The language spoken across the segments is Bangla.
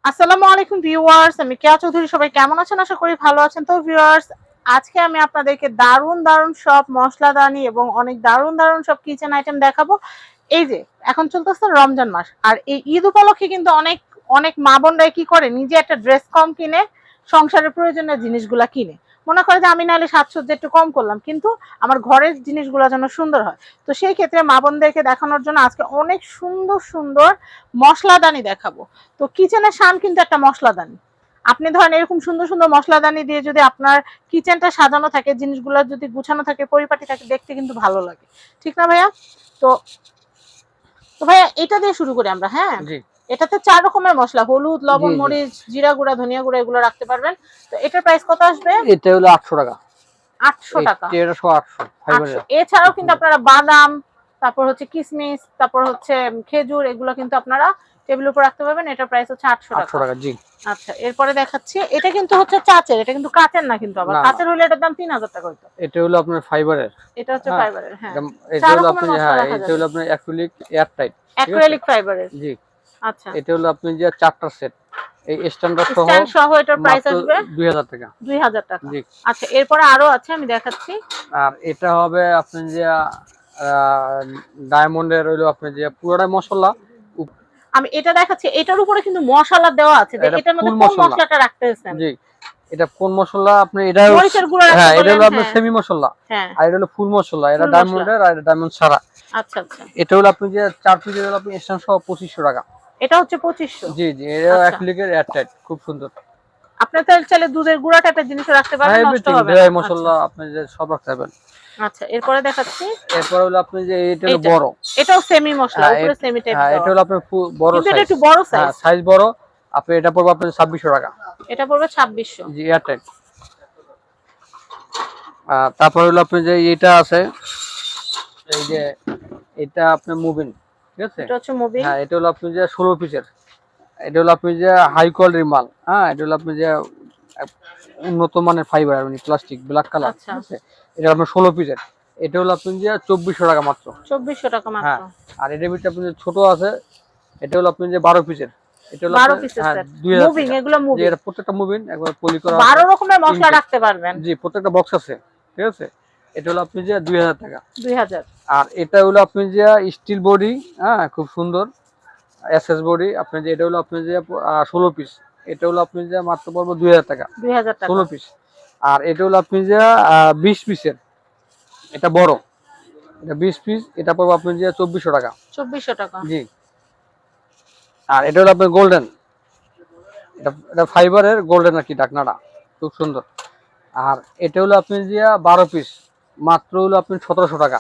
আসসালামু আলাইকুম ভিউয়ার্স, আমি কেয়া চৌধুরী। সবাই কেমন আছেন? আশা করি ভালো আছেন। তো ভিউয়ার্স, আজকে আমি আপনাদেরকে দারুণ দারুণ সব মশলাদানি এবং অনেক দারুণ দারুণ সব কিচেন আইটেম দেখাবো। এই যে এখন চলতেছে রমজান মাস, আর এই ঈদ উপলক্ষে কিন্তু অনেক অনেক মা বোনরা কি করে, নিজে একটা ড্রেস কম কিনে সংসারের প্রয়োজনীয় জিনিসগুলা কিনে। মনে করে যে আমি নাহলে সাজসজ্জা একটু কম করলাম, কিন্তু আমার ঘরের জিনিসগুলো যেন সুন্দর হয়। তো সেই ক্ষেত্রে মা বোনদেরকে দেখানোর জন্য আজকে অনেক সুন্দর সুন্দর মশলাদানি দেখাবো। তো কিচেনের শান কিন্তু একটা মশলাদানি। আপনি ধরেন এরকম সুন্দর সুন্দর মশলাদানি দিয়ে যদি আপনার কিচেনটা সাজানো থাকে, জিনিসগুলো যদি গুছানো থাকে, পরিপাটি থাকে, দেখতে কিন্তু ভালো লাগে। ঠিক না ভাইয়া? তো তো ভাইয়া এটা দিয়ে শুরু করি আমরা। হ্যাঁ, জি এটাতে 4 রকমের মশলা, হলুদ, জি লবণ, জি মরিচ, জিরা গুঁড়া, ধনিয়া গুঁড়া এগুলো রাখতে পারবেন। তো এটার প্রাইস কত আসবে? এটা হলো 800 টাকা। 800 টাকা। 800 800। ফাইবারের এছাড়াও খুব কিন্তু সুন্দর। আপনারা বাদাম, তারপর হচ্ছে কিশমিশ, তারপর হচ্ছে খেজুর, এগুলো কিন্তু আপনারা টেবিলের উপর রাখতে পারবেন। এটার প্রাইস হচ্ছে 800 টাকা। 800 টাকা জি। আচ্ছা, এরপরে দেখাচ্ছি। এটা কিন্তু হচ্ছে চাচের, এটা কিন্তু কাচের না, কিন্তু আবার না না, কাচের হলে এটার দাম 3000 টাকা হইতো। এটা হলো আপনার ফাইবারের। এটা হচ্ছে হ্যাঁ, ফাইবারের। হ্যাঁ, এটা 4 হলো রকমের আপনি মশলা হ্যাঁ, রাখা এটা যাবে। হলো আপনার অ্যাক্রিলিক এয়ার টাইট। ঠিক আছে? অ্যাক্রিলিক ফাইবারের। জি। আচ্ছা, এটা হলো আপনি যে 4টা সেট। এই স্ট্যান্ডার্ড সহ স্ট্যান্ড সহ এটার প্রাইস মাত্র আসবে 2000 টাকা। 2000 টাকা। জি। আচ্ছা, এরপরে আরো আছে, আমি দেখাচ্ছি। আর এটা হবে আপনি যে ডায়মন্ডের হলো আপনি যে পুরোটা মশলা আমি এটা দেখাচ্ছি, এটার উপরে কিন্তু মশলা দেওয়া আছে, যে এটা এটার মধ্যে ফুল কোন মশলা। মশলাটা রাখতেছেন। জি। এটা কোন মশলা আপনি এটা মরিচের গুঁড়া রাখতে হ্যাঁ, এটা বললেন। হলো আপনার হ্যাঁ সেমি মশলা। হ্যাঁ, আর এটা হলো ফুল মশলা, এটা ফুল মশলা। ডায়মন্ডের আর এটা ডায়মন্ড ছাড়া। আচ্ছা আচ্ছা, এটা হলো আপনি যে 4 পিসের হলো আপনি স্ট্যান্ড সহ 2500 টাকা। এটা হচ্ছে 2500। জি জি, এটা আচ্ছা, অ্যাক্রিলিকের এয়ার টাইট খুব সুন্দর। আপনি তাহলে চাইলে দুধের গুঁড়া টাইপের জিনিসও রাখতে হ্যাঁ, পারবেন, নষ্ট এভরিথিং হবে না। ড্রাই আচ্ছা মশলা আপনি যে সব রাখতে পারবেন। আচ্ছা, এরপরে দেখাচ্ছি। এরপর হলো আপনি যে এটা হলো এইটা, বড়। এটাও সেমি মশলা, হ্যাঁ উপরে সেমি টাইপ হ্যাঁ, এটা দেওয়া, হলো আপনার বড় কিন্তু এটা সাইজ। একটু বড় হ্যাঁ, সাইজ। সাইজ বড়। আপনি এটা পড়বে আপনার 2600 টাকা। এটা পড়বে 2600। জি, এয়ার টাইট। তারপর হলো আপনি যে এটা আছে, এই যে এটা আপনার মুভিং। ঠিক আছে? এটা হচ্ছে মুভিং। হ্যাঁ, এটা হলো আপনি যে 16 পিসের। এটা হলো আপনি যে হাই কোয়ালিটির মাল। হ্যাঁ, এটা হলো আপনি যে উন্নত মানের ফাইবার মানে প্লাস্টিক ব্ল্যাক কালার। আচ্ছা, ঠিক আছে? এটা আপনার 16 পিসের। এটা হলো আপনি যে 2400 টাকা মাত্র। 2400 টাকা মাত্র। হ্যাঁ, আর এটার ভিতরে আপনি যে ছোট আছে, এটা হলো আপনি যে 12 পিসের। এটা হলো 12 আপনার পিসের হ্যাঁ সেট। 2000 মুভিং, টাকা। এগুলো যে মুভিং। এটা প্রত্যেকটা মুভিং একবার পলি করা আছে। 12 রকমের মশলা ইনটেক। রাখতে পারবেন। জি, প্রত্যেকটা বক্স আছে। ঠিক আছে? এটা হলো আপনি যে 2000 টাকা। 2000। আর এটা হলো আপনি যে স্টিল বডি। হ্যাঁ, খুব সুন্দর এসএস বডি। আপনি যে এটা হলো আপনি যে 16 পিস। এটা হলো আপনি যে মাত্র পড়বে 2000 টাকা। 2000 টাকা। 16 পিস। আর এটা হলো আপনি যে 20 পিসের। এটা বড়। এটা 20 পিস। এটা পড়বে আপনি যে 2400 টাকা। 2400 টাকা। জি। আর এটা হলো আপনার গোল্ডেন। এটা এটা ফাইবারের গোল্ডেন আর কি ঢাকনাটা। খুব সুন্দর। আর এটা হলো আপনি যে 12 পিস। মাত্র হলো আপনি 1700 টাকা।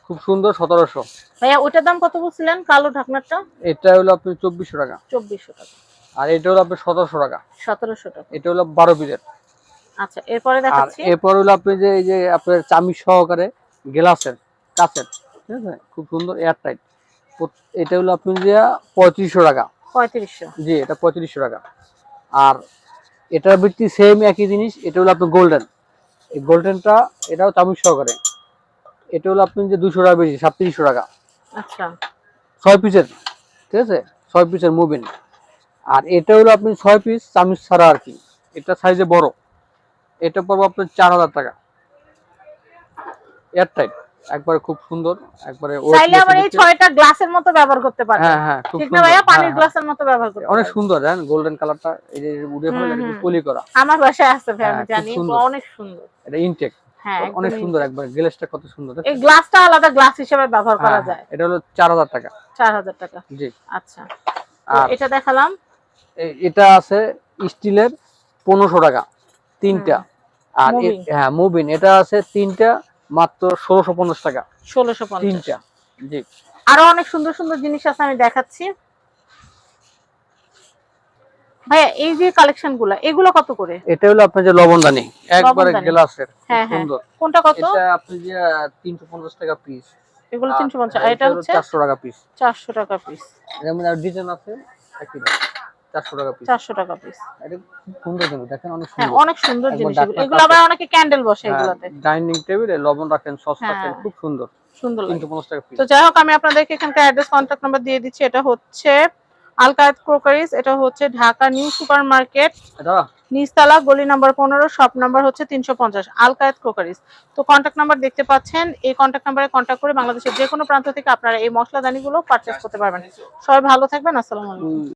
খুব সুন্দর 1700। ভাইয়া ওটার দাম কত বলছিলেন, কালো ঢাকনাটা? এটা হলো আপনি 2400 টাকা। 2400 টাকা। আর এটা হলো আপনি 1700 টাকা। 1700 টাকা। এটা হলো 12 পিসের। আচ্ছা, এরপরে আর দেখাচ্ছি। এরপর হলো আপনি যে এই যে আপনার চামি সহকারে গ্লাসের কাচের। ঠিক আছে? খুব সুন্দর এয়ার টাইট। এটা হলো আপনি যে 3500 টাকা। 3500। জি, এটা 3500 টাকা। আর এটার ভিত্তি সেম একই জিনিস। এটা হলো আপনার গোল্ডেন। এই গোল্ডেনটা এটাও চামচ সহকারে। এটা হলো আপনি যে 200 টাকা বেশি 3700 টাকা। আচ্ছা, 6 পিসের। ঠিক আছে? 6 পিসের মুভিং। আর এটা হলো আপনি 6 পিস চামচ ছাড়া আর কি। এটা সাইজে বড়। এটা পড়বে আপনার 4000 টাকা। এয়ারটাইট। একবারে খুব সুন্দর। একবারে চাইলে আবার এই ওয়েটলেস। 6টা গ্লাসের মতো ব্যবহার করতে পারবেন। হ্যাঁ হ্যাঁ, খুব ঠিক না সুন্দর। ভাইয়া? হ্যাঁ পানির হ্যাঁ, গ্লাসের মতো ব্যবহার করতে অনেক পারবেন। সুন্দর জানেন গোল্ডেন কালারটা। এই যে উঠে পড়ে এটা কিন্তু পলি করা। আমার বাসায় আছে ভাই, হ্যাঁ, আমি খুব জানি। সুন্দর। অনেক সুন্দর। এটা ইনটেক। হ্যাঁ, অনেক একদমই সুন্দর। ইনটেক। একবার গ্লাসটা কত সুন্দর এই দেখছেন? গ্লাসটা আলাদা গ্লাস হিসেবে ব্যবহার হ্যাঁ করা হ্যাঁ, যায়। এটা হলো 4000 টাকা। 4000 টাকা। জি। আচ্ছা, তো আর এটা দেখালাম। এটা আছে স্টিলের 1500 টাকা তিনটা। আর মুভিং হ্যাঁ মুভিন এটা আছে তিনটা মাত্র 1650 টাকা 1650। তিনটা। জি। আরো অনেক সুন্দর সুন্দর জিনিস আছে, আমি দেখাচ্ছি। ভাইয়া এই যে কালেকশন গুলা, এগুলো কত করে? এটা হলো আপনার যে লবণদানি একবারে লবণদানি। গ্লাসের খুব হ্যাঁ হ্যাঁ, সুন্দর। কোনটা কত? এটা আপনি যে 350 টাকা পিস। এগুলো 350, আর এটা এটা হলো হচ্ছে 400 টাকা পিস। 400 টাকা পিস। এর মধ্যে আর ডিজাইন আছে একই দাম 400 টাকা পিস। 400 টাকা পিস। এটা খুব সুন্দর কিন্তু দেখেন অনেক হ্যাঁ, সুন্দর। অনেক সুন্দর একবার জিনিস এগুলো। ডাকনা এগুলো আবার অনেকে ক্যান্ডেল বসে হ্যাঁ, এগুলাতে। ডাইনিং টেবিলে লবণ রাখেন সস রাখেন হ্যাঁ, খুব সুন্দর। সুন্দর লাগে। 350 টাকা পিস। তো যাই হোক, আমি আপনাদেরকে এখানকার অ্যাড্রেস কন্ট্যাক্ট নাম্বার দিয়ে দিচ্ছি। এটা হচ্ছে আলকায়েত ক্রোকারিজ, এটা হচ্ছে ঢাকা নিউ সুপার মার্কেট, এটা নিচতলা, গলি নাম্বার 15, শপ নাম্বার হচ্ছে 350, আলকায়েত ক্রোকারিজ। তো কন্ট্যাক্ট নাম্বার দেখতে পাচ্ছেন, এই কন্ট্যাক্ট নাম্বারে কন্ট্যাক্ট করে বাংলাদেশের যে কোনো প্রান্ত থেকে আপনারা এই মশলাদানিগুলো পারচেস করতে পারবেন। সবাই ভালো থাকবেন, আসসালামু আলাইকুম।